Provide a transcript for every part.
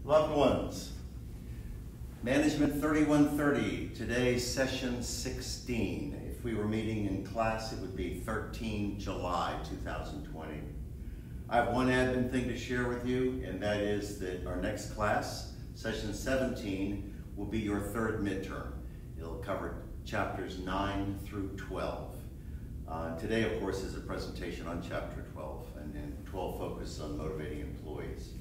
Loved ones, Management 3130, today's session 16. If we were meeting in class, it would be 13 July 2020. I have one admin thing to share with you, and that is that our next class, session 17, will be your third midterm. It'll cover chapters 9 through 12. Today, of course, is a presentation on chapter 12, and 12 focus on motivating employees.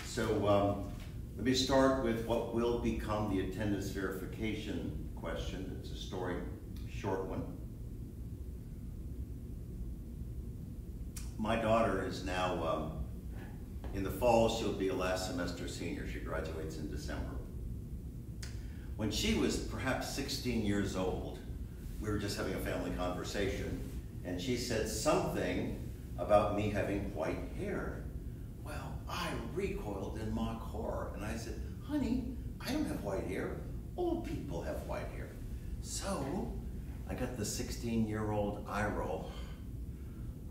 So let me start with what will become the attendance verification question. It's a short one. My daughter is now, in the fall, she'll be a last semester senior. She graduates in December. When she was perhaps 16 years old, we were just having a family conversation, and she said something about me having white hair. Well, I recoiled in mock horror, and I said, honey, I don't have white hair. Old people have white hair. So I got the 16-year-old eye roll.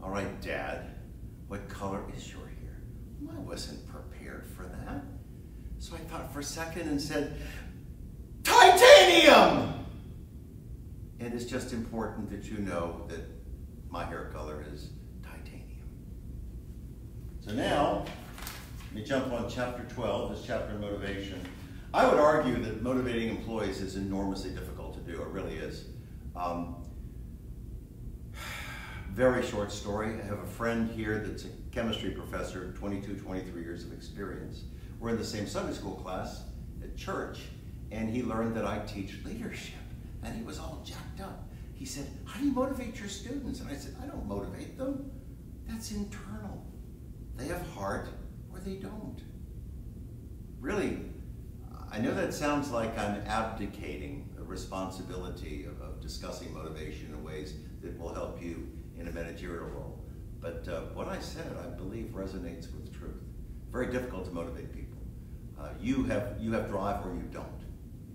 All right, Dad, what color is your hair? Well, I wasn't prepared for that. So I thought for a second and said, titanium! And it's just important that you know that my hair color is titanium. So now, let me jump on chapter 12, this chapter on motivation. I would argue that motivating employees is enormously difficult to do. It really is. Very short story. I have a friend here that's a chemistry professor, 22, 23 years of experience. We're in the same Sunday school class at church, and he learned that I teach leadership, and he was all jacked up. He said, how do you motivate your students? And I said, I don't motivate them. That's internal. They have heart or they don't. Really, I know that sounds like I'm abdicating the responsibility of discussing motivation in ways that will help you in a managerial role. But what I said, I believe, resonates with truth. Very difficult to motivate people. You have drive or you don't.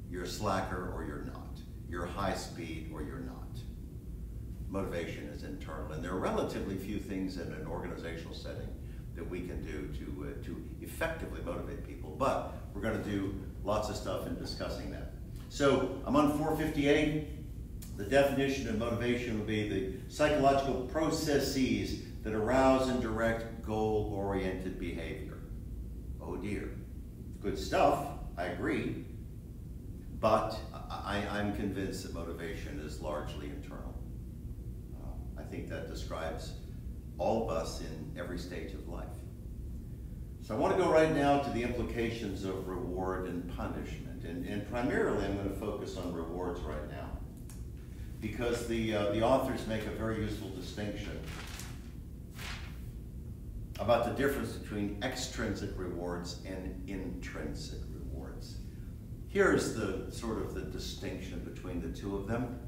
You're a slacker or you're not. You're high speed or you're not. Motivation is internal, and there are relatively few things in an organizational setting that we can do to effectively motivate people, but we're going to do lots of stuff in discussing that. So I'm on 458. The definition of motivation would be the psychological processes that arouse and direct goal-oriented behavior. Oh dear. Good stuff, I agree, but I'm convinced that motivation is largely internal. I think that describes all of us in every stage of life. So I want to go right now to the implications of reward and punishment. And primarily I'm going to focus on rewards right now, because the authors make a very useful distinction about the difference between extrinsic rewards and intrinsic rewards. Here's the sort of the distinction between the two of them.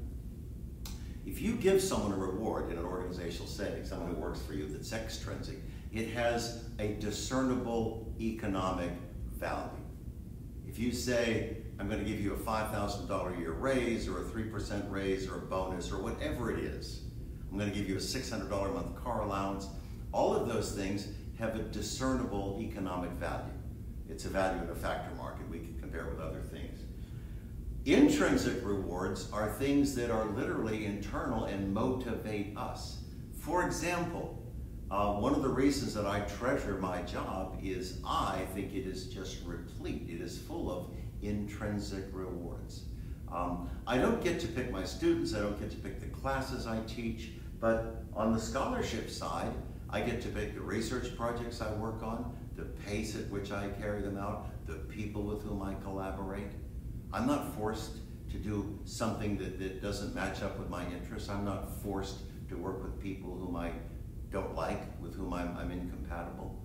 If you give someone a reward in an organizational setting, someone who works for you, that's extrinsic, it has a discernible economic value. If you say, I'm going to give you a $5,000 a year raise, or a 3% raise, or a bonus, or whatever it is, I'm going to give you a $600 a month car allowance, all of those things have a discernible economic value. It's a value in a factor market. We can compare it with other things. Intrinsic rewards are things that are literally internal and motivate us. For example, one of the reasons that I treasure my job is I think it is just replete. It is full of intrinsic rewards. I don't get to pick my students. I don't get to pick the classes I teach. But on the scholarship side, I get to pick the research projects I work on, the pace at which I carry them out, the people with whom I collaborate. I'm not forced to do something that doesn't match up with my interests. I'm not forced to work with people whom I don't like, with whom I'm incompatible.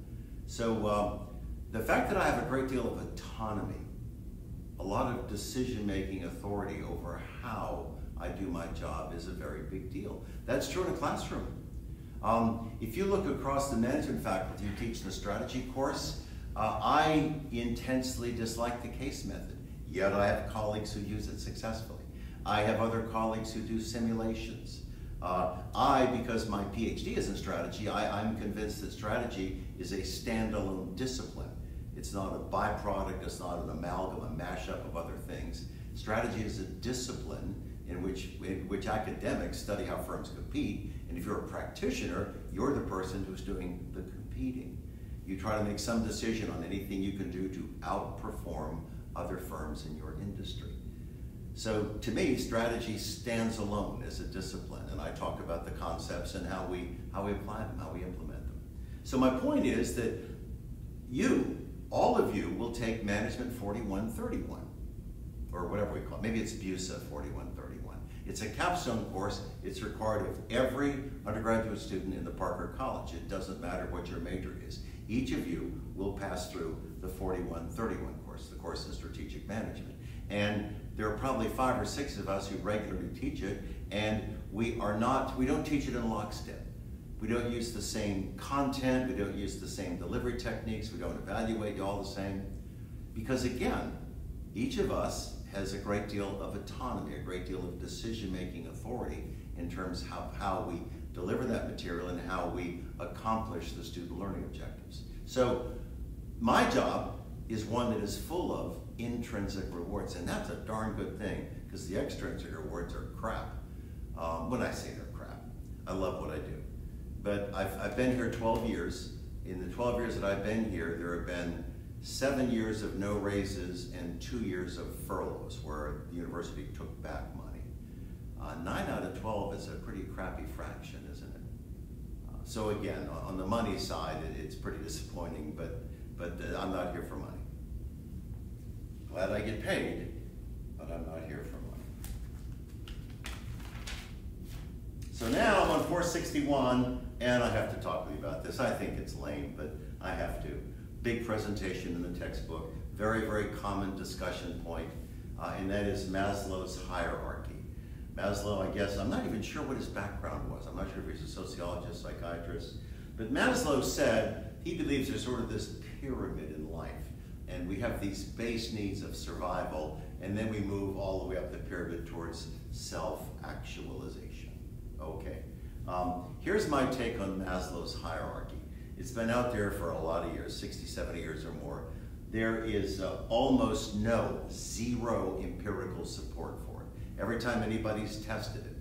So the fact that I have a great deal of autonomy, a lot of decision-making authority over how I do my job is a very big deal. That's true in a classroom. If you look across the management faculty who teach the strategy course, I intensely dislike the case method. Yet I have colleagues who use it successfully. I have other colleagues who do simulations. Because my PhD is in strategy, I'm convinced that strategy is a standalone discipline. It's not a byproduct, it's not an amalgam, a mashup of other things. Strategy is a discipline in which academics study how firms compete, and if you're a practitioner, you're the person who's doing the competing. You try to make some decision on anything you can do to outperform other firms in your industry. So to me, strategy stands alone as a discipline, and I talk about the concepts and how we apply them, how we implement them. So my point is that all of you will take Management 4131, or whatever we call it. Maybe it's BUSA 4131. It's a capstone course. It's required of every undergraduate student in the Parker College. It doesn't matter what your major is. Each of you will pass through the 4131 course, the course in strategic management. And there are probably 5 or 6 of us who regularly teach it, and we don't teach it in lockstep. We don't use the same content, we don't use the same delivery techniques, we don't evaluate you all the same. Because again, each of us has a great deal of autonomy, a great deal of decision-making authority in terms of how we deliver that material and how we accomplish the student learning objectives. So my job is one that is full of intrinsic rewards, and that's a darn good thing, because the extrinsic rewards are crap. When I say they're crap, I love what I do. But I've been here 12 years. In the 12 years that I've been here, there have been 7 years of no raises and 2 years of furloughs where the university took back money. 9 out of 12 is a pretty crappy fraction, isn't it? So again, on the money side, it's pretty disappointing, but I'm not here for money. Glad I get paid, but I'm not here for money. So now I'm on 461, and I have to talk with you about this. I think it's lame, but I have to. Big presentation in the textbook, very, very common discussion point, and that is Maslow's hierarchy. Maslow, I guess, I'm not even sure what his background was. I'm not sure if he's a sociologist, psychiatrist, but Maslow said he believes there's sort of this pyramid in life, and we have these base needs of survival, and then we move all the way up the pyramid towards self-actualization. Okay, here's my take on Maslow's hierarchy. It's been out there for a lot of years, 60, 70 years or more. There is almost zero empirical support for it. Every time anybody's tested it,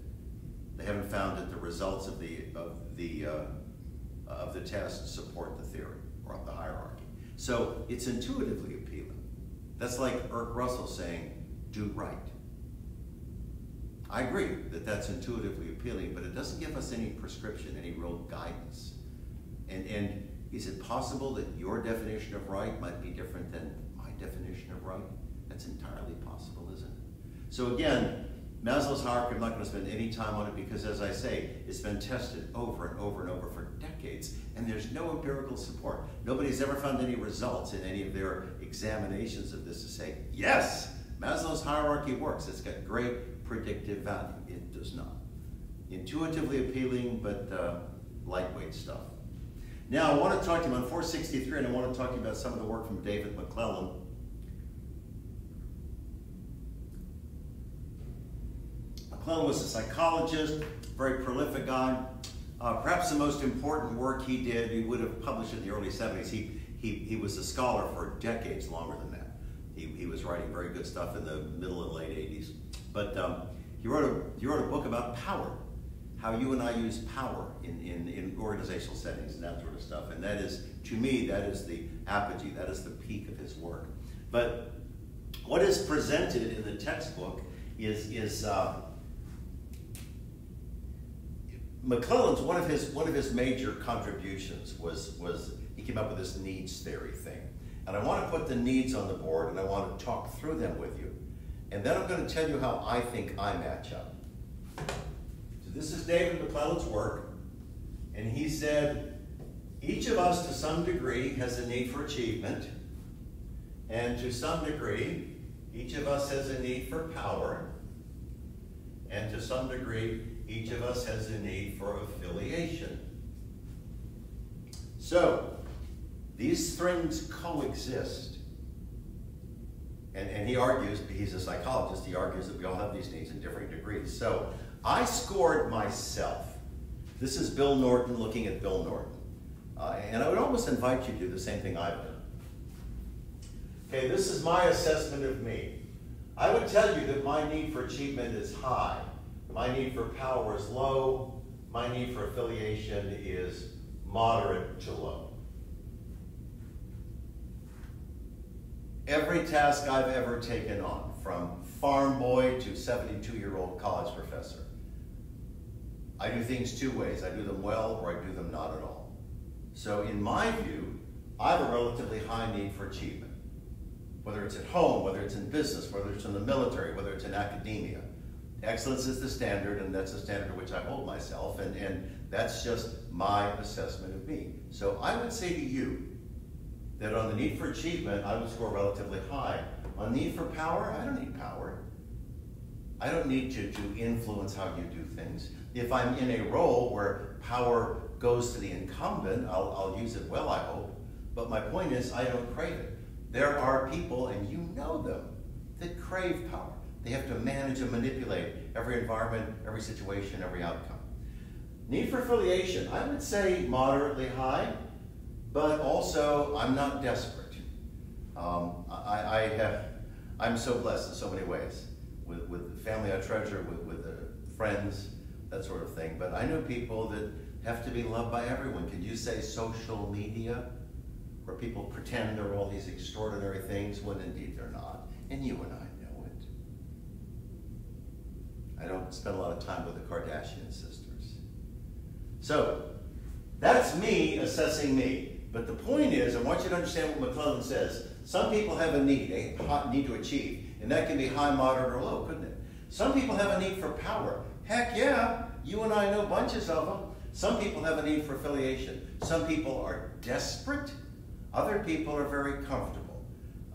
they haven't found that the results of the test support the theory or the hierarchy. So it's intuitively appealing. That's like Eric Russell saying, do right. I agree that that's intuitively appealing, but it doesn't give us any prescription, any real guidance. And is it possible that your definition of right might be different than my definition of right? That's entirely possible, isn't it? So again, Maslow's hierarchy, I'm not going to spend any time on it because, as I say, it's been tested over and over and over for decades, and there's no empirical support. Nobody's ever found any results in any of their examinations of this to say, yes, Maslow's hierarchy works. It's got great predictive value. It does not. Intuitively appealing, but lightweight stuff. Now, I want to talk to you on 463, and I want to talk to you about some of the work from David McClellan. McClellan was a psychologist, very prolific guy. Perhaps the most important work he did, he would have published in the early 70s. He was a scholar for decades longer than that. He was writing very good stuff in the middle and late 80s. But he wrote a book about power, how you and I use power in organizational settings and that sort of stuff. And that is, to me, that is the apogee, that is the peak of his work. But what is presented in the textbook is McClellan's one of his major contributions was he came up with this needs theory thing. And I want to put the needs on the board, and I want to talk through them with you. And then I'm going to tell you how I think I match up. So this is David McClellan's work, and he said, each of us to some degree has a need for achievement, and to some degree, each of us has a need for power, and to some degree, each of us has a need for affiliation. So, these things coexist. And he argues, he's a psychologist, he argues that we all have these needs in different degrees. So, I scored myself. This is Bill Norton looking at Bill Norton. And I would almost invite you to do the same thing I've done. Okay, this is my assessment of me. I would tell you that my need for achievement is high. My need for power is low. My need for affiliation is moderate to low. Every task I've ever taken on, from farm boy to 72-year-old college professor, I do things two ways. I do them well or I do them not at all. So in my view, I have a relatively high need for achievement. Whether it's at home, whether it's in business, whether it's in the military, whether it's in academia. Excellence is the standard, and that's the standard to which I hold myself, and that's just my assessment of me. So I would say to you that on the need for achievement, I would score relatively high. On need for power, I don't need power. I don't need to influence how you do things. If I'm in a role where power goes to the incumbent, I'll use it well, I hope. But my point is, I don't crave it. There are people, and you know them, that crave power. They have to manage and manipulate every environment, every situation, every outcome. Need for affiliation, I would say moderately high, but also I'm not desperate. I'm so blessed in so many ways, with the family I treasure, with friends, that sort of thing. But I know people that have to be loved by everyone. Could you say social media, where people pretend they're all these extraordinary things when indeed they're not? And you and I know it. I don't spend a lot of time with the Kardashian sisters. So that's me assessing me. But the point is, I want you to understand what McClellan says. Some people have a need to achieve, and that can be high, moderate, or low, couldn't it? Some people have a need for power. Heck yeah, you and I know bunches of them. Some people have a need for affiliation. Some people are desperate. Other people are very comfortable.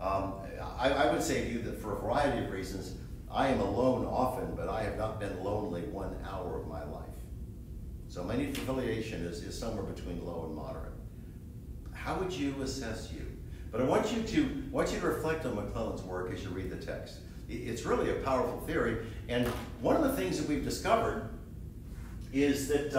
I would say to you that for a variety of reasons, I am alone often, but I have not been lonely 1 hour of my life. So my need for affiliation is somewhere between low and moderate. How would you assess you? But I want you to reflect on McClellan's work as you read the text. It's really a powerful theory, and one of the things that we've discovered is that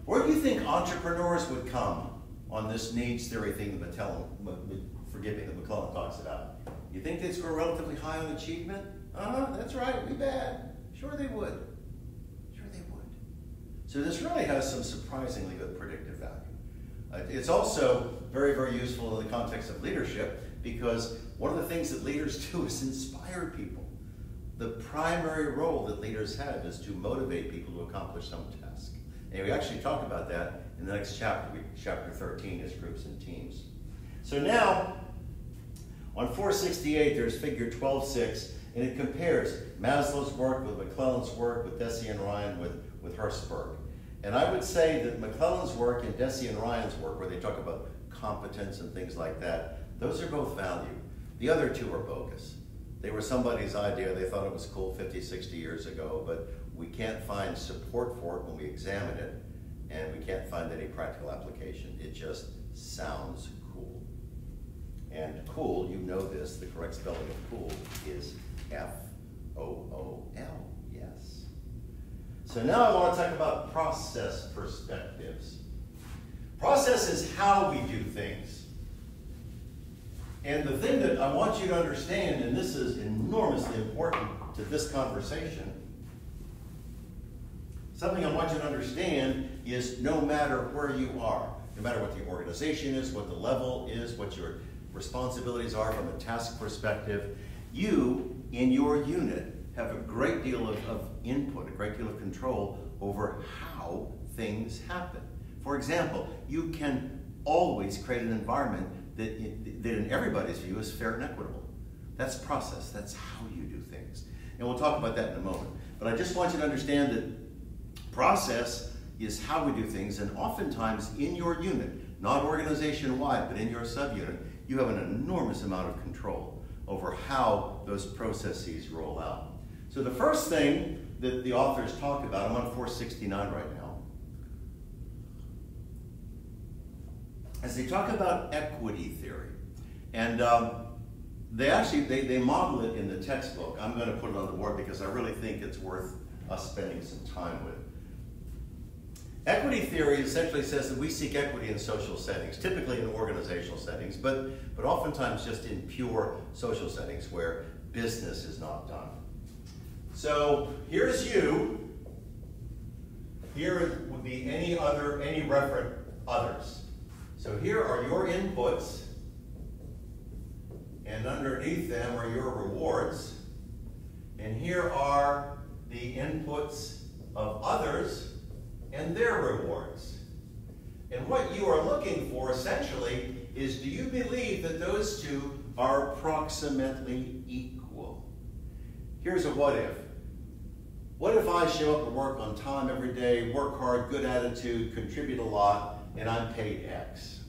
where do you think entrepreneurs would come on this needs theory thing that McClellan talks about? You think they'd score relatively high on achievement? That's right, we bad. Sure they would. Sure they would. So this really has some surprisingly good predictive value. It's also very, very useful in the context of leadership, because one of the things that leaders do is inspire people. The primary role that leaders have is to motivate people to accomplish some task. And we actually talk about that in the next chapter, chapter 13, is groups and teams. So now, on 468, there's figure 12.6, and it compares Maslow's work with McClellan's work, with Deci and Ryan, with Hertzberg. And I would say that McClellan's work and Deci and Ryan's work, where they talk about competence and things like that, those are both valued. The other two are bogus. They were somebody's idea. They thought it was cool 50, 60 years ago, but we can't find support for it when we examine it, and we can't find any practical application. It just sounds cool. And cool, you know this, the correct spelling of cool is F-O-O-L, yes. So now I want to talk about process perspectives. Process is how we do things. And the thing that I want you to understand, and this is enormously important to this conversation, something I want you to understand is no matter where you are, no matter what the organization is, what the level is, what your responsibilities are from a task perspective, you, in your unit, have a great deal of input, a great deal of control over how things happen. For example, you can always create an environment that in everybody's view is fair and equitable. That's process, that's how you do things. And we'll talk about that in a moment. But I just want you to understand that process is how we do things, and oftentimes in your unit, not organization-wide, but in your subunit, you have an enormous amount of control over how those processes roll out. So the first thing that the authors talk about, I'm on 469 right now, as they talk about equity theory. And they model it in the textbook. I'm going to put it on the board because I really think it's worth us spending some time with. Equity theory essentially says that we seek equity in social settings, typically in organizational settings, but oftentimes just in pure social settings where business is not done. So here's you. Here would be any referent others. So here are your inputs, and underneath them are your rewards. And here are the inputs of others and their rewards. And what you are looking for essentially is, do you believe that those two are approximately equal? Here's a what if. What if I show up at work on time every day, work hard, good attitude, contribute a lot, and I'm paid X?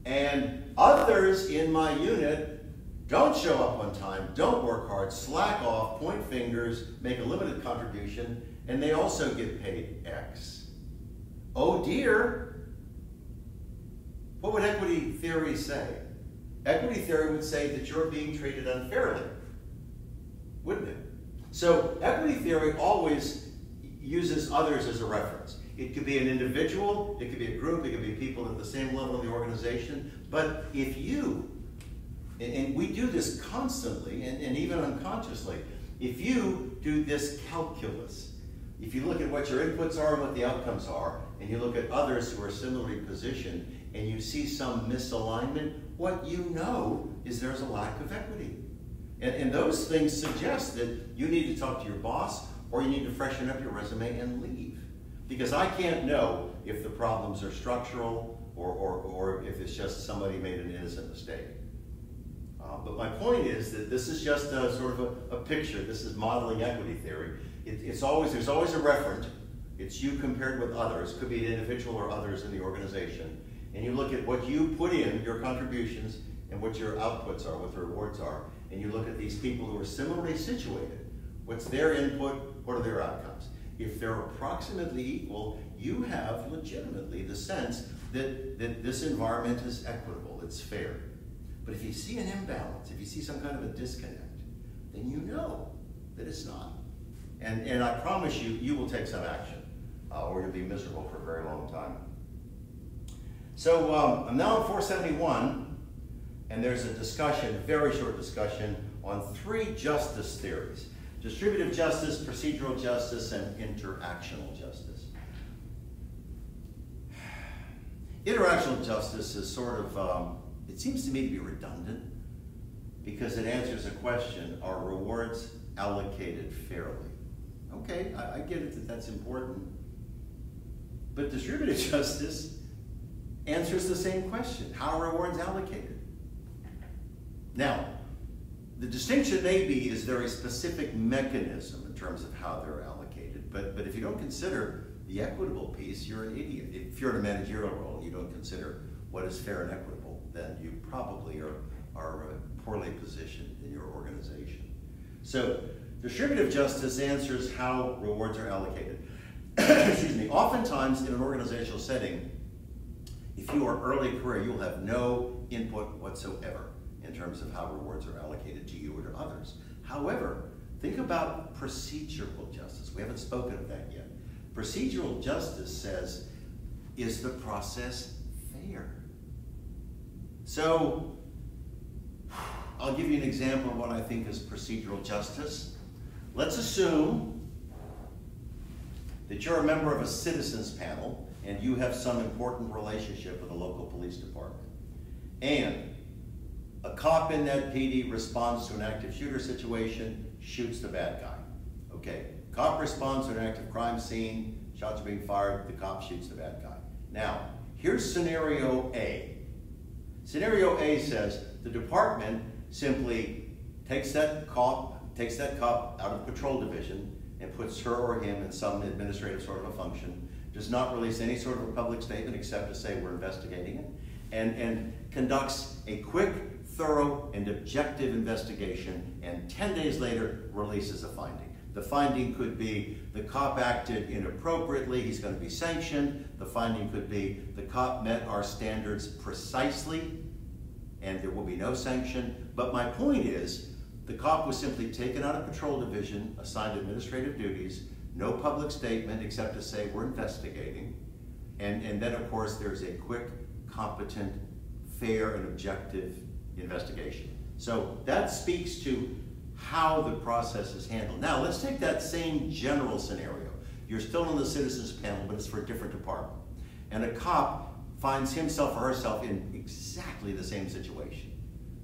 And others in my unit don't show up on time, don't work hard, slack off, point fingers, make a limited contribution, and they also get paid X. Oh dear, what would equity theory say? Equity theory would say that you're being treated unfairly, wouldn't it? So equity theory always uses others as a reference. It could be an individual, it could be a group, it could be people at the same level in the organization. But if you, and we do this constantly and even unconsciously, if you do this calculus, if you look at what your inputs are and what the outcomes are, and you look at others who are similarly positioned, and you see some misalignment, what you know is there's a lack of equity. And those things suggest that you need to talk to your boss, or you need to freshen up your resume and leave. Because I can't know if the problems are structural or if it's just somebody made an innocent mistake. But my point is that this is just a sort of a picture. This is modeling equity theory. There's always a referent. It's you compared with others. Could be an individual or others in the organization. And you look at what you put in, your contributions, and what your outputs are, what the rewards are. And you look at these people who are similarly situated. What's their input? What are their outcomes? If they're approximately equal, you have legitimately the sense that this environment is equitable, it's fair. But if you see an imbalance, if you see some kind of a disconnect, then you know that it's not. And I promise you, you will take some action, or you'll be miserable for a very long time. So I'm now on 471. And there's a discussion, a very short discussion, on 3 justice theories: distributive justice, procedural justice, and interactional justice. Interactional justice is sort of, it seems to me to be redundant, because it answers a question: are rewards allocated fairly? Okay, I get it that that's important. But distributive justice answers the same question: how are rewards allocated? Now, the distinction maybe is very specific mechanism in terms of how they're allocated, but if you don't consider the equitable piece, you're an idiot. If you're in a managerial role, you don't consider what is fair and equitable, then you probably are poorly positioned in your organization. So, distributive justice answers how rewards are allocated. Excuse me. Oftentimes in an organizational setting, if you are early career, you'll have no input whatsoever in terms of how rewards are allocated to you or to others. However, think about procedural justice. We haven't spoken of that yet. Procedural justice says, is the process fair? So, I'll give you an example of what I think is procedural justice. Let's assume that you're a member of a citizens panel and you have some important relationship with a local police department. And a cop in that PD responds to an active shooter situation, shoots the bad guy. Okay, cop responds to an active crime scene, shots are being fired, the cop shoots the bad guy. Now, here's scenario A. Scenario A says the department simply takes that cop out of the patrol division and puts her or him in some administrative sort of a function, does not release any sort of a public statement except to say we're investigating it, and conducts a quick, thorough, and objective investigation, and 10 days later releases a finding. The finding could be the cop acted inappropriately, he's going to be sanctioned. The finding could be the cop met our standards precisely, and there will be no sanction. But my point is, the cop was simply taken out of patrol division, assigned administrative duties, No public statement except to say we're investigating. And then, of course, there's a quick, competent, fair, and objective investigation. So that speaks to how the process is handled. Now, let's take that same general scenario. You're still on the citizens panel, but it's for a different department. And a cop finds himself or herself in exactly the same situation.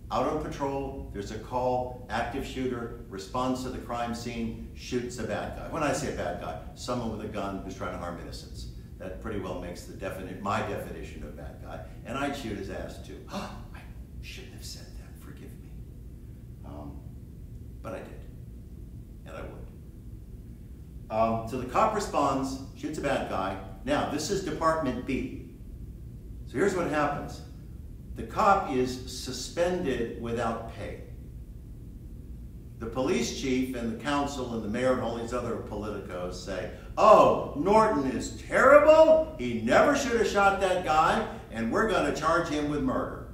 Out on patrol, there's a call, active shooter, responds to the crime scene, shoots a bad guy. When I say a bad guy, someone with a gun who's trying to harm innocents. That pretty well makes my definition of bad guy. And I'd shoot his ass too. I shouldn't have said that, forgive me. But I did, and I would. So the cop responds, shoots a bad guy. Now, this is Department B. So here's what happens. The cop is suspended without pay. The police chief and the council and the mayor and all these other politicos say, oh, Norton is terrible, he never should have shot that guy, and we're going to charge him with murder.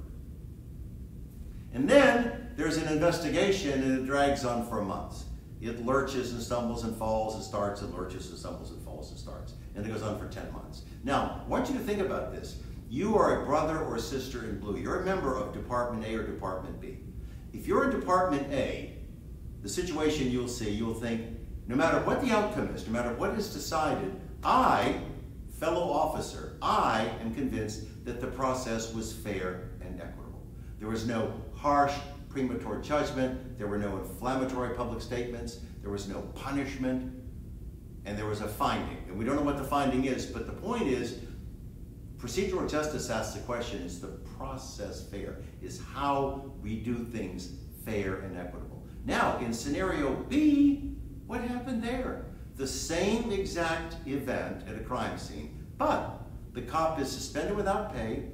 And then there's an investigation and it drags on for months. It lurches and stumbles and falls and starts and lurches and stumbles and falls and starts. And it goes on for 10 months. Now, I want you to think about this. You are a brother or sister in blue. You're a member of Department A or Department B. If you're in Department A, the situation you'll see, you'll think, no matter what the outcome is, no matter what is decided, I, fellow officer, I am convinced that the process was fair and equitable. There was no harsh, premature judgment, there were no inflammatory public statements, there was no punishment, and there was a finding. And we don't know what the finding is, but the point is, procedural justice asks the question, is the process fair? Is how we do things fair and equitable? Now, in scenario B, what happened there? The same exact event at a crime scene, but the cop is suspended without pay,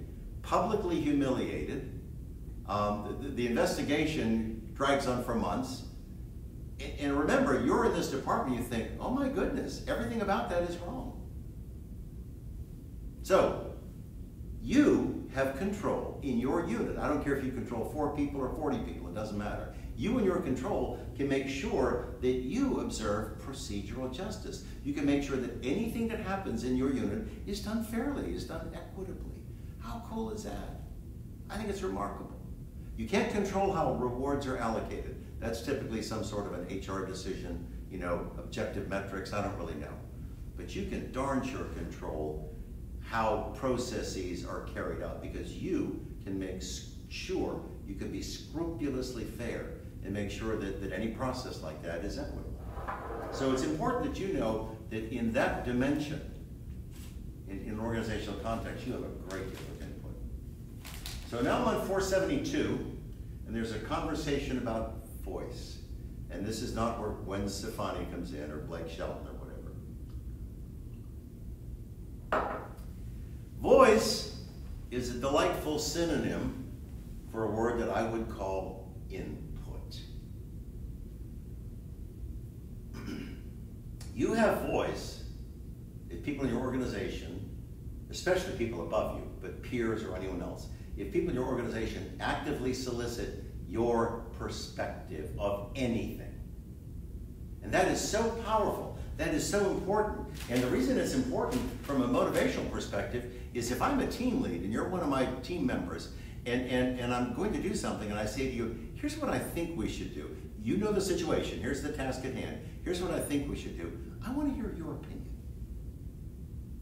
publicly humiliated. The investigation drags on for months. And remember, you're in this department, you think, oh my goodness, everything about that is wrong. So, you have control in your unit. I don't care if you control 4 people or 40 people, it doesn't matter. You and your control can make sure that you observe procedural justice. You can make sure that anything that happens in your unit is done fairly, is done equitably. How cool is that? I think it's remarkable. You can't control how rewards are allocated. That's typically some sort of an HR decision, objective metrics, I don't really know. But you can darn sure control how processes are carried out, because you can make sure you can be scrupulously fair and make sure that any process like that is equitable. So it's important that you know that in that dimension, in an organizational context, you have a great deal of input. So now I'm on 472, and there's a conversation about voice. And this is not where Gwen Stefani comes in, or Blake Shelton, or whatever. Voice is a delightful synonym for a word that I would call input. You have voice if people in your organization, especially people above you, but peers or anyone else, if people in your organization actively solicit your perspective of anything. And that is so powerful. That is so important. And the reason it's important from a motivational perspective is if I'm a team lead and you're one of my team members and I'm going to do something and I say to you, here's what I think we should do. You know the situation. Here's the task at hand. Here's what I think we should do. I want to hear your opinion.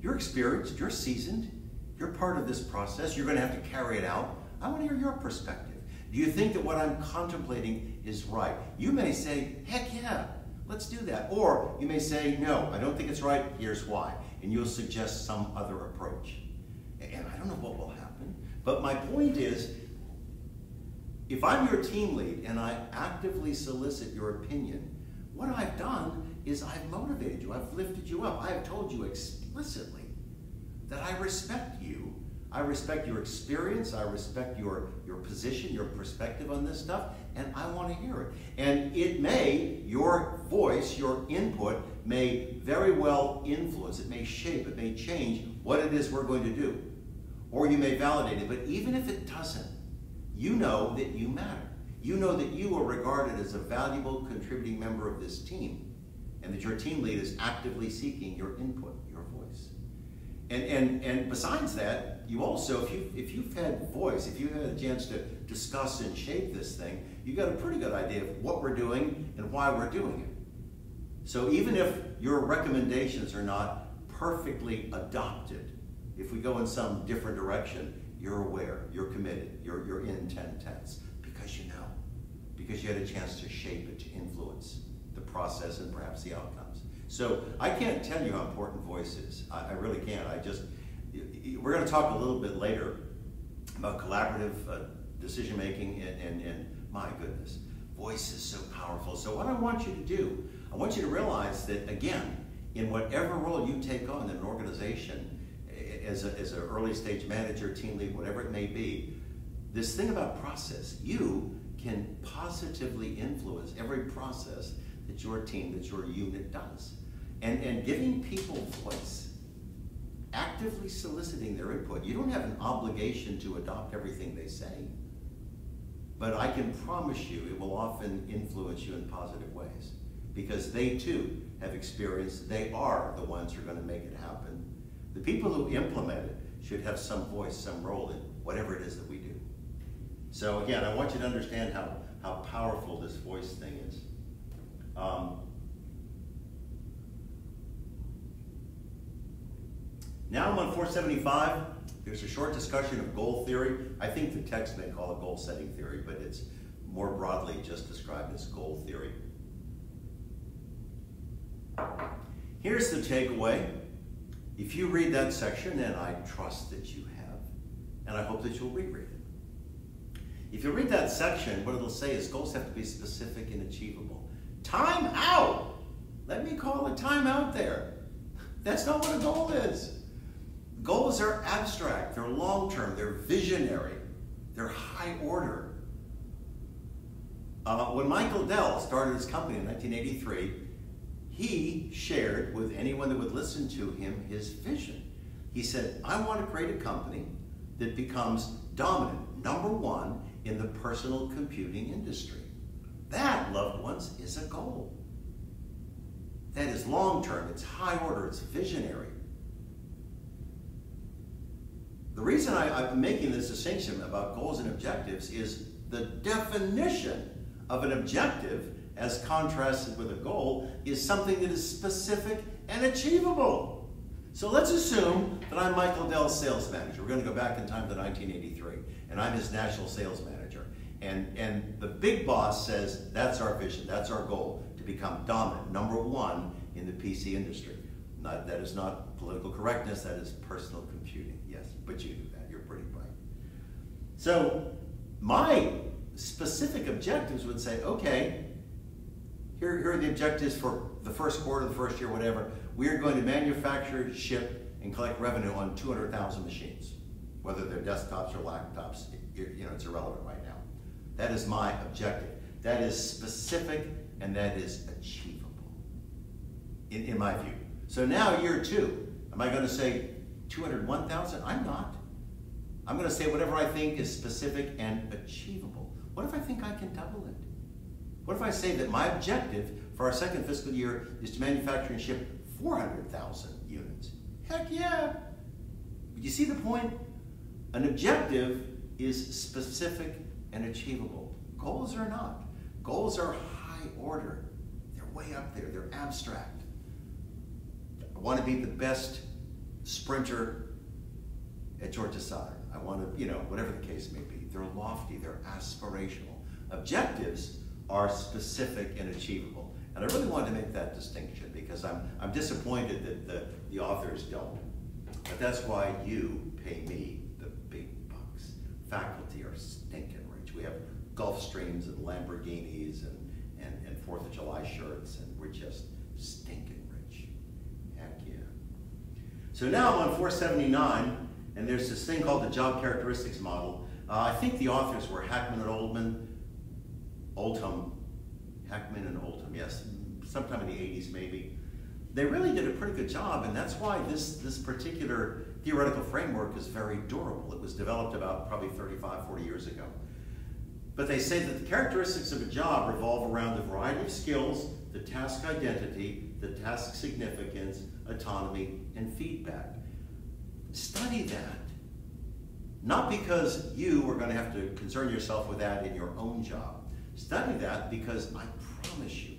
You're experienced. You're seasoned. You're part of this process. You're going to have to carry it out. I want to hear your perspective. Do you think that what I'm contemplating is right? You may say, heck yeah, let's do that. Or you may say, no, I don't think it's right, here's why. And you'll suggest some other approach. And I don't know what will happen, but my point is, if I'm your team lead and I actively solicit your opinion, what I've done is I've motivated you, I've lifted you up, I've told you explicitly that I respect you. I respect your experience, I respect your position, your perspective on this stuff, and I want to hear it. And it may, your voice, your input, may very well influence, it may shape, it may change what it is we're going to do. Or you may validate it, but even if it doesn't, you know that you matter. You know that you are regarded as a valuable contributing member of this team. and that your team lead is actively seeking your input, your voice. And besides that, you also, if you've had voice, if you've had a chance to discuss and shape this thing, you got a pretty good idea of what we're doing and why we're doing it. So even if your recommendations are not perfectly adopted, if we go in some different direction, you're aware, you're committed, you're in 10 tenths, because you know, because you had a chance to shape it, to influence the process and perhaps the outcomes. So I can't tell you how important voice is. I really can't. We're going to talk a little bit later about collaborative decision making, and my goodness, voice is so powerful. So what I want you to do, I want you to realize that, again, in whatever role you take on in an organization, as an early stage manager, team lead, whatever it may be, this thing about process, you can positively influence every process that your team, that your unit does. And giving people voice, actively soliciting their input. You don't have an obligation to adopt everything they say, but I can promise you it will often influence you in positive ways, because they too have experienced, they are the ones who are going to make it happen. The people who implement it should have some voice, some role in whatever it is that we do. So again, I want you to understand how powerful this voice thing is. Now I'm on 475. There's a short discussion of goal theory. I think the text may call it goal setting theory, but it's more broadly just described as goal theory. Here's the takeaway. If you read that section, and I trust that you have, and I hope that you'll reread it. If you read that section, what it'll say is goals have to be specific and achievable. Time out! Let me call it time out there. That's not what a goal is. Goals are abstract, they're long-term, they're visionary, they're high order. When Michael Dell started his company in 1983, he shared with anyone that would listen to him his vision. He said, I want to create a company that becomes dominant, number one, in the personal computing industry. That, loved ones, is a goal. That is long-term, it's high order, it's visionary. The reason I'm making this distinction about goals and objectives is the definition of an objective, as contrasted with a goal, is something that is specific and achievable. So let's assume that I'm Michael Dell's sales manager. We're going to go back in time to 1983, and I'm his national sales manager. And the big boss says, that's our vision, that's our goal, to become dominant, number one in the PC industry. That is not political correctness, that is personal computing. Yes, but you do that, you're pretty bright. So my specific objectives would say, okay, here are the objectives for the first quarter, the first year, whatever. We are going to manufacture, ship, and collect revenue on 200,000 machines. Whether they're desktops or laptops, it's irrelevant right now. That is my objective. That is specific and that is achievable, in my view. So now year two, am I going to say 201,000? I'm not. I'm going to say whatever I think is specific and achievable. What if I think I can double it? What if I say that my objective for our second fiscal year is to manufacture and ship 400,000 units? Heck yeah! But you see the point? An objective is specific and achievable. Goals are not. Goals are high order. They're way up there. They're abstract. I want to be the best sprinter at Georgia Southern. I want to, whatever the case may be. They're lofty. They're aspirational. Objectives are specific and achievable. And I really wanted to make that distinction because I'm disappointed that the authors don't. But that's why you pay me the big bucks. Faculty are stinking rich. We have Gulfstreams and Lamborghinis and 4th of July shirts, and we're just stinking rich. Heck yeah. So now I'm on 479, and there's this thing called the job characteristics model. I think the authors were Hackman and Oldham, yes, sometime in the 80s maybe. They really did a pretty good job, and that's why this particular theoretical framework is very durable. It was developed about probably 35, 40 years ago. But they say that the characteristics of a job revolve around the variety of skills, the task identity, the task significance, autonomy, and feedback. Study that. Not because you are going to have to concern yourself with that in your own job. Study that because I promise you,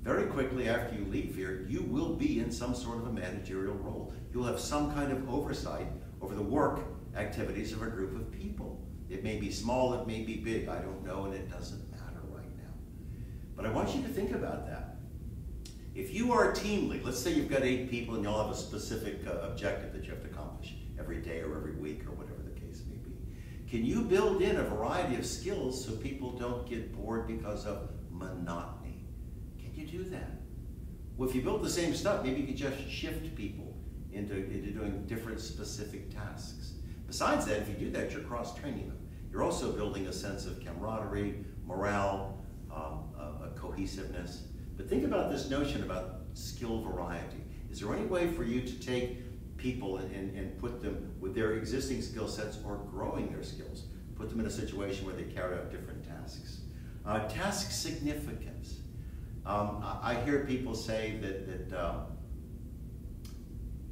very quickly after you leave here, you will be in some sort of a managerial role. You'll have some kind of oversight over the work activities of a group of people. It may be small, it may be big, I don't know, and it doesn't matter right now. But I want you to think about that. If you are a team lead, let's say you've got 8 people and you all have a specific objective that you have to accomplish every day or every week or whatever the case may be. Can you build in a variety of skills so people don't get bored because of monotony? Can you do that? Well, if you build the same stuff, maybe you could just shift people into doing different specific tasks. Besides that, if you do that, you're cross-training them. You're also building a sense of camaraderie, morale, a cohesiveness. But think about this notion about skill variety. Is there any way for you to take people and put them with their existing skill sets or growing their skills, put them in a situation where they carry out different tasks? Task significance. I hear people say that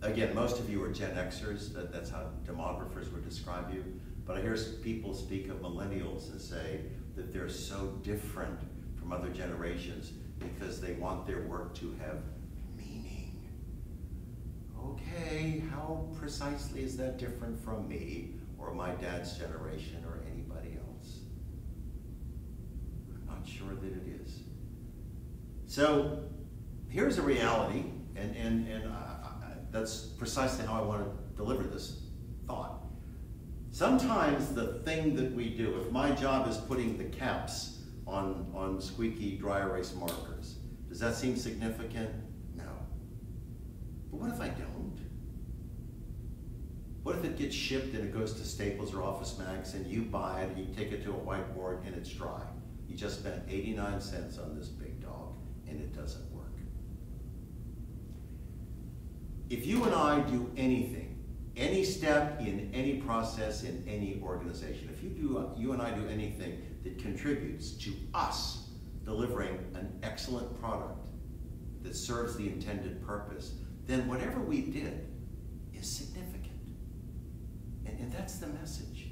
again, most of you are Gen Xers, that's how demographers would describe you, but I hear people speak of millennials and say that they're so different from other generations because they want their work to have meaning. Okay, how precisely is that different from me or my dad's generation or anybody else? I'm not sure that it is. So here's a reality, and that's precisely how I want to deliver this thought. Sometimes the thing that we do, if my job is putting the caps on squeaky dry erase markers, does that seem significant? No. But what if I don't? What if it gets shipped and it goes to Staples or Office Max and you buy it and you take it to a whiteboard and it's dry? You just spent 89 cents on this big dog and it doesn't work. If you and I do anything, any step in any process in any organization, if you and I do anything that contributes to us delivering an excellent product that serves the intended purpose, then whatever we did is significant. And that's the message.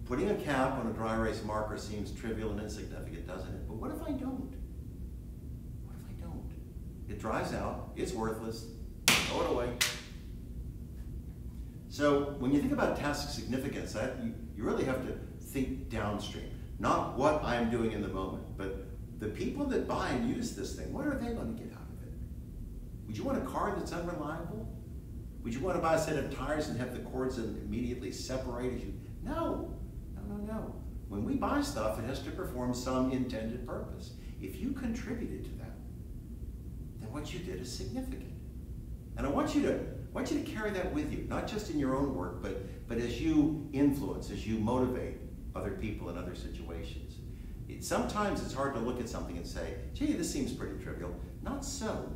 Putting a cap on a dry erase marker seems trivial and insignificant, doesn't it? But what if I don't? What if I don't? It dries out, it's worthless, throw it away. So when you think about task significance, you really have to think downstream. Not what I'm doing in the moment, but the people that buy and use this thing, what are they going to get out of it? Would you want a car that's unreliable? Would you want to buy a set of tires and have the cords immediately separate as you? No, no, no, no. When we buy stuff, it has to perform some intended purpose. If you contributed to that, then what you did is significant. And I want you to carry that with you, not just in your own work, but as you influence, as you motivate other people in other situations. Sometimes it's hard to look at something and say, gee, this seems pretty trivial. Not so.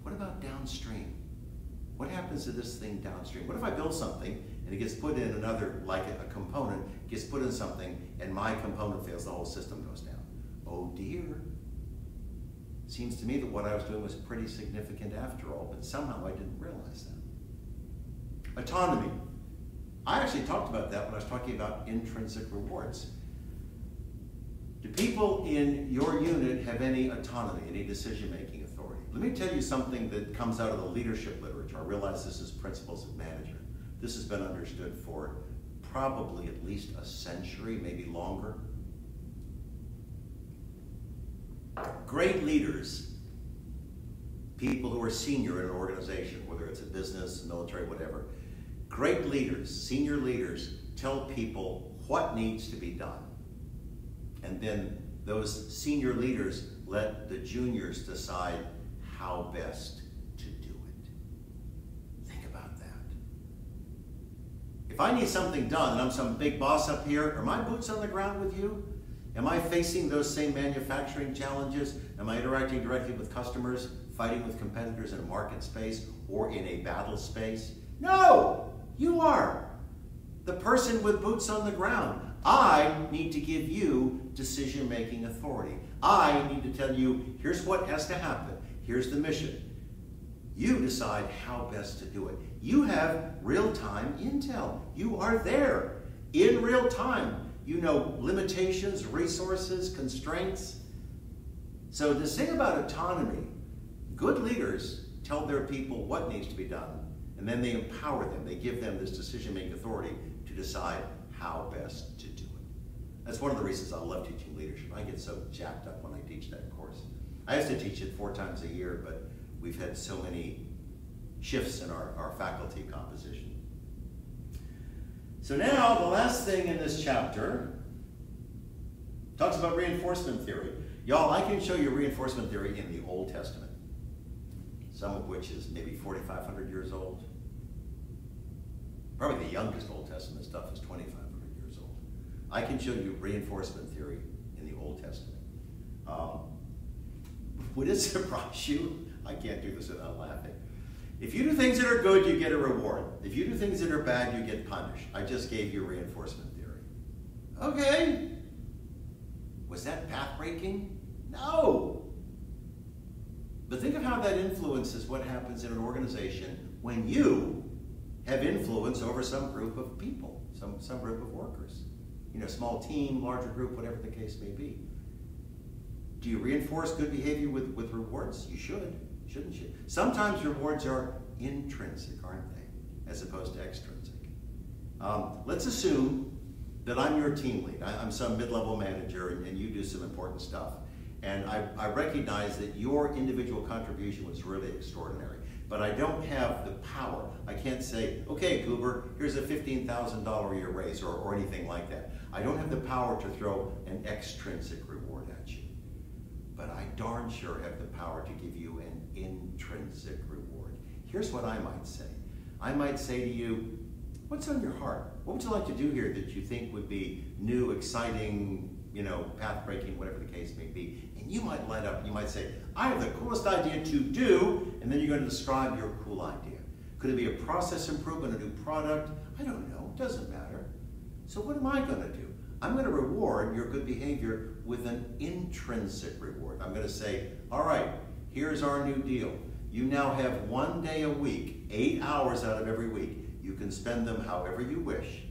What about downstream? What happens to this thing downstream? What if I build something and it gets put in another, like a component, gets put in something and my component fails, the whole system goes down? Oh dear. Seems to me that what I was doing was pretty significant after all, but somehow I didn't realize that. Autonomy. I actually talked about that when I was talking about intrinsic rewards. Do people in your unit have any autonomy, any decision-making authority? Let me tell you something that comes out of the leadership literature. I realize this is principles of management. This has been understood for probably at least a century, maybe longer. Great leaders, people who are senior in an organization, whether it's a business, military, whatever, great leaders, senior leaders, tell people what needs to be done. And then those senior leaders let the juniors decide how best to do it. Think about that. If I need something done and I'm some big boss up here, are my boots on the ground with you? Am I facing those same manufacturing challenges? Am I interacting directly with customers, fighting with competitors in a market space or in a battle space? No, you are. The person with boots on the ground. I need to give you decision-making authority. I need to tell you, here's what has to happen. Here's the mission. You decide how best to do it. You have real-time intel. You are there in real time. You know limitations, resources, constraints. So this thing about autonomy, good leaders tell their people what needs to be done, and then they empower them. They give them this decision-making authority to decide how best to do it. That's one of the reasons I love teaching leadership. I get so jacked up when I teach that course. I used to teach it 4 times a year, but we've had so many shifts in our faculty composition. So now, the last thing in this chapter talks about reinforcement theory. Y'all, I can show you reinforcement theory in the Old Testament, some of which is maybe 4,500 years old. Probably the youngest Old Testament stuff is 2,500 years old. I can show you reinforcement theory in the Old Testament. Would it surprise you? I can't do this without laughing. If you do things that are good, you get a reward. If you do things that are bad, you get punished. I just gave you reinforcement theory. Okay. Was that path-breaking? No. But think of how that influences what happens in an organization when you have influence over some group of people, some group of workers. You know, small team, larger group, whatever the case may be. Do you reinforce good behavior with rewards? You should, shouldn't you? Sometimes rewards are intrinsic, aren't they, as opposed to extrinsic. Let's assume that I'm your team lead. I'm some mid-level manager, and you do some important stuff. And I recognize that your individual contribution was really extraordinary. But I don't have the power. I can't say, okay, Goober, here's a $15,000 a year raise, or anything like that. I don't have the power to throw an extrinsic reward at you. But I darn sure have the power to give you an intrinsic reward. Here's what I might say. I might say to you, what's on your heart? What would you like to do here that you think would be new, exciting, you know, path-breaking, whatever the case may be? And you might light up, you might say, I have the coolest idea to do, and then you're going to describe your cool idea. Could it be a process improvement, a new product? I don't know, it doesn't matter. So what am I going to do? I'm going to reward your good behavior with an intrinsic reward. I'm going to say, all right, here's our new deal. You now have 1 day a week, 8 hours out of every week. You can spend them however you wish,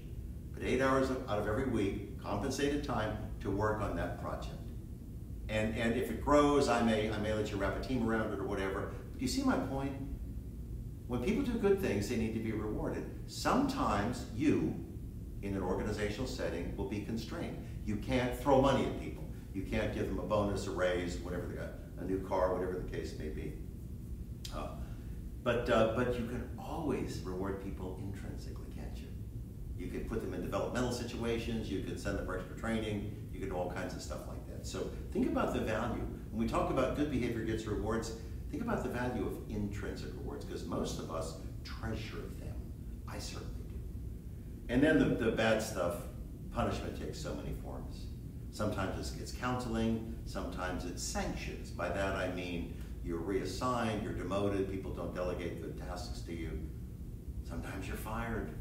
but 8 hours out of every week, compensated time to work on that project. And if it grows, I may let you wrap a team around it or whatever. But you see my point? When people do good things, they need to be rewarded. Sometimes you, in an organizational setting, will be constrained. You can't throw money at people. You can't give them a bonus, a raise, whatever they got, a new car, whatever the case may be. But you can always reward people intrinsically, can't you? You can put them in developmental situations, you can send them for extra training, you can do all kinds of stuff like that. So think about the value. When we talk about good behavior gets rewards, think about the value of intrinsic rewards, because most of us treasure them. I certainly do. And then the bad stuff, punishment takes so many forms. Sometimes it's counseling, sometimes it's sanctions. By that I mean you're reassigned, you're demoted, people don't delegate good tasks to you. Sometimes you're fired.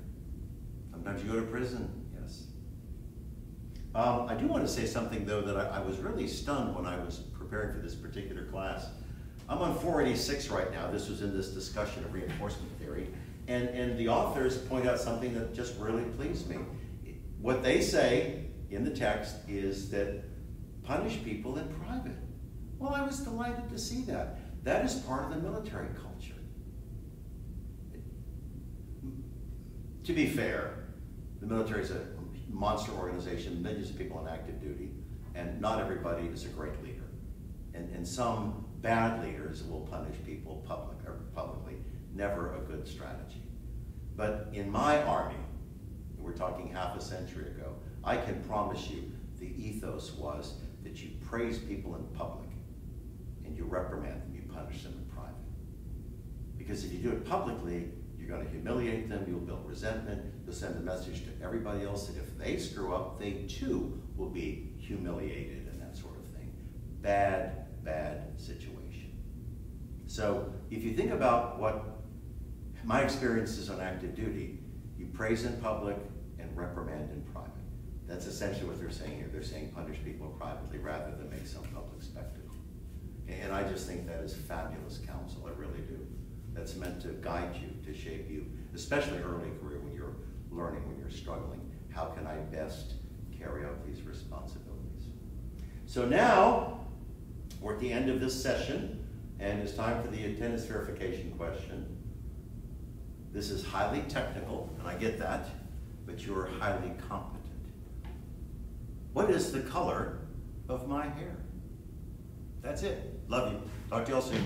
Sometimes you go to prison, yes. I do want to say something, though, that I was really stunned when I was preparing for this particular class. I'm on 486 right now. This was in this discussion of reinforcement theory. And the authors point out something that just really pleased me. What they say in the text is that punish people in private. Well, I was delighted to see that. That is part of the military culture. To be fair, the military is a monster organization, millions of people on active duty, and not everybody is a great leader. And some bad leaders will punish people publicly. Never a good strategy. But in my army, we're talking half a century ago, I can promise you the ethos was that you praise people in public and you reprimand them, you punish them in private. Because if you do it publicly, you're going to humiliate them, you'll build resentment, you'll send a message to everybody else that if they screw up, they too will be humiliated and that sort of thing. Bad, bad situation. So if you think about what my experience is on active duty, you praise in public and reprimand in private. That's essentially what they're saying here. They're saying punish people privately rather than make some public spectacle. And I just think that is fabulous counsel, I really do. That's meant to guide you, to shape you, especially early career when you're learning, when you're struggling. How can I best carry out these responsibilities? So now, we're at the end of this session, and it's time for the attendance verification question. This is highly technical, and I get that, but you're highly competent. What is the color of my hair? That's it. Love you. Talk to y'all soon.